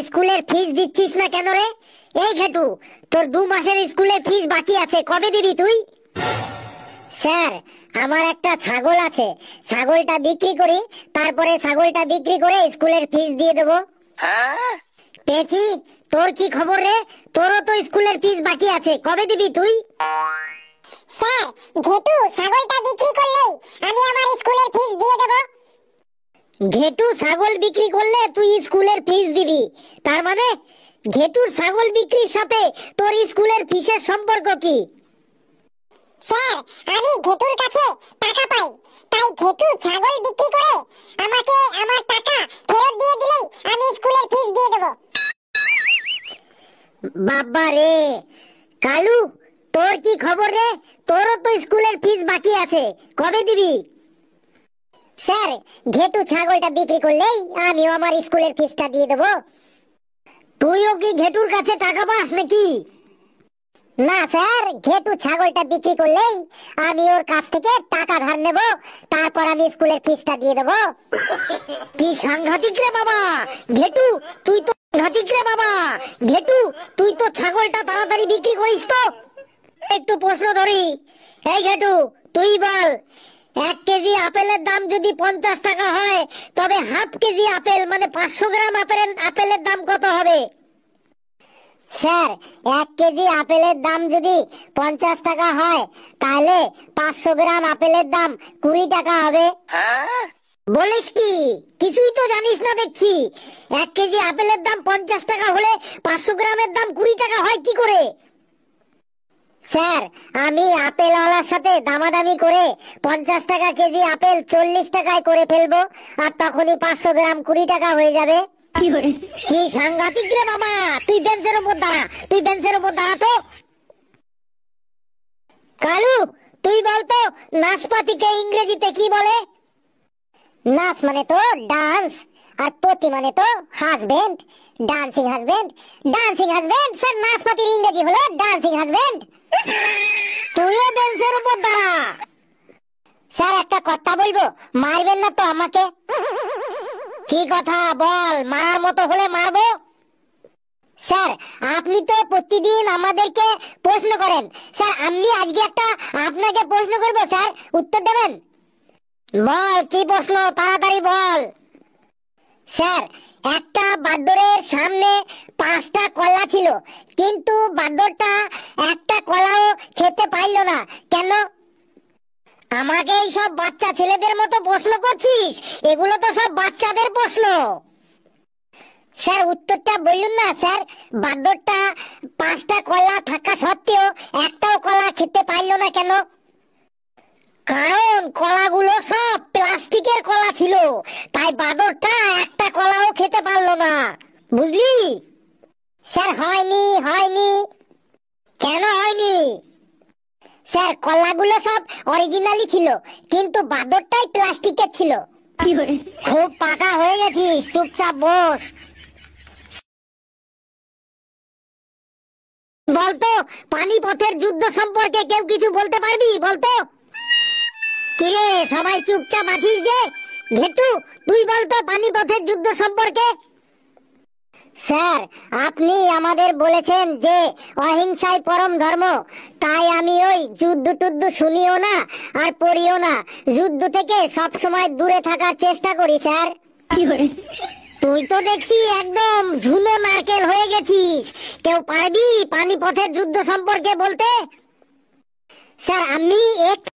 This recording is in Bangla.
স্কুলের ফিস দিচ্ছিস না কেন রে? এই ঘেটু, তোর 2 মাসের স্কুলের ফিস বাকি আছে, কবে দিবি তুই? স্যার, আমার একটা ছাগল আছে, ছাগলটা বিক্রি করি, তারপরে ছাগলটা বিক্রি করে স্কুলের ফিস দিয়ে দেবো। পেঁচি, তোর কি খবর রে? তোরও তো স্কুলের ফিস বাকি আছে, কবে দিবি তুই? স্যার, ঘেটু ছাগলটা বিক্রি করলেই আমি আমার স্কুলের ফিস দিয়ে দেব। ঘেটু ছাগল বিক্রি করলে তুই স্কুলের ফিস দিবি? তার মানে ঘেটুর ছাগল বিক্রির সাথে তোর স্কুলের ফিসের সম্পর্ক কি? স্যার, আমি ঘেটুর কাছে টাকা পাই, তাই ঘেটু ছাগল বিক্রি করে আমাকে আমার টাকা ফেরত দিয়ে দিলেই আমি স্কুলের ফিস দিয়ে দেব। বাবা রে কালু, তোর কি খবর রে? তোরও তো স্কুলের ফিস বাকি আছে, কবে দিবি? স্যার, ঘেটু ছাগলটা বিক্রি করলেই আমিও আমার স্কুলের ফিসটা দিয়ে দেব। তুইও কি ঘেটুর কাছে টাকা পাস নাকি? না স্যার, ঘেটু ছাগলটা বিক্রি করলেই আমি ওর কাছ থেকে টাকা ধার নেব, তারপর আমি স্কুলের ফিসটা দিয়ে দেব। কি সাংঘাতিক রে বাবা! ঘেটু তুই তো সাংঘাতিক রে বাবা! ঘেটু তুই তো ছাগলটা তাড়াতাড়ি বিক্রি করিস তো। একটু প্রশ্ন ধরি, এই ঘেটু তুই বল, 1 কেজি আপেলের দাম যদি 50 টাকা হয়, তবে হাফ কেজি আপেল মানে 500 গ্রাম আপেলের দাম কত হবে? স্যার, 1 কেজি আপেলের দাম যদি 50 টাকা হয়, তাহলে 500 গ্রাম আপেলের দাম 20 টাকা হবে। বলিস কি? কিছুই তো জানিস না দেখছি। 1 কেজি আপেলের দাম 50 টাকা হলে 500 গ্রামের দাম 20 টাকা হয় কি করে? স্যার, আমি আপেলওয়ালার সাথে দামাদামি করে 50 টাকা কেজি আপেল 40 টাকায় করে ফেলবো, আর তখনই 500 গ্রাম 20 টাকা হয়ে যাবে। কি সাংঘাতিক রে বাবা! তুই বেঞ্চের উপর দাঁড়া, তুই বেঞ্চের উপর দাঁড়া তো। কালু, তুই বলতো নাশপাতিকে ইংরেজিতে কি বলে? নাচ মানে তো ডান্স, আর পতি মানে তো husband, dancing husband. Dancing husband sir, নাচপাতির ইংরেজি হলো ডান্সিং হাজবেন্ড। তুইও বেঞ্চের উপর দাঁড়া। স্যার, একটা কথা বলবো, মারবেন না তো আমাকে? কি কথা বল, মারার মতো হলে মারবো। স্যার, আপনি তো প্রতিদিন আমাদেরকে প্রশ্ন করেন, স্যার আমি আজকে একটা আপনাকে প্রশ্ন করবো, স্যার উত্তর দেবেন? বল, কি প্রশ্ন, তাড়াতাড়ি বল। স্যার, একটা বাঁদরের সামনে 5টা কলা ছিল, কিন্তু বাঁদরটা একটা কলাও খেতে পারল না, কেন? আমাকে এই সব বাচ্চা ছেলেদের মতো প্রশ্ন করছিস? এগুলো তো সব বাচ্চাদের প্রশ্ন। স্যার, উত্তরটা বলুন না স্যার। বাঁদরটা 5টা কলা থাকা সত্ত্বেও একটাও কলা খেতে পারল না কেন? কারণ কলাগুলো সব প্লাস্টিকের কলা ছিল, তাই বাঁদরটা একটা কলাও খেতে পারলো না, বুঝলি? স্যার, হয়নি। কেন হয়নি? স্যার, কলাগুলো সব অরিজিনালি ছিল, কিন্তু বাঁদরটাই প্লাস্টিকের ছিল। খুব পাকা হয়ে গেছিস, চুপচাপ বস। বলতো, পানিপথের যুদ্ধ সম্পর্কে কেউ কিছু বলতে পারবি? বলতো। কিরে, সবাই চুপচাপ আছিস যে? ঘেটু, তুই বলতো পানিপথের যুদ্ধ সম্পর্কে। স্যার, আপনি আমাদের বলেছেন যে অহিংসাই পরম ধর্ম, তাই আমি ওই যুদ্ধ টুদ্ধ শুনিও না আর পড়িও না। যুদ্ধ থেকে সব সময় দূরে থাকার চেষ্টা করি স্যার। তুই তো দেখছি একদম ঝুনো নারকেল হয়ে গেছিস। কেউ পারবি পানিপথের যুদ্ধ সম্পর্কে বলতে? স্যার, আমি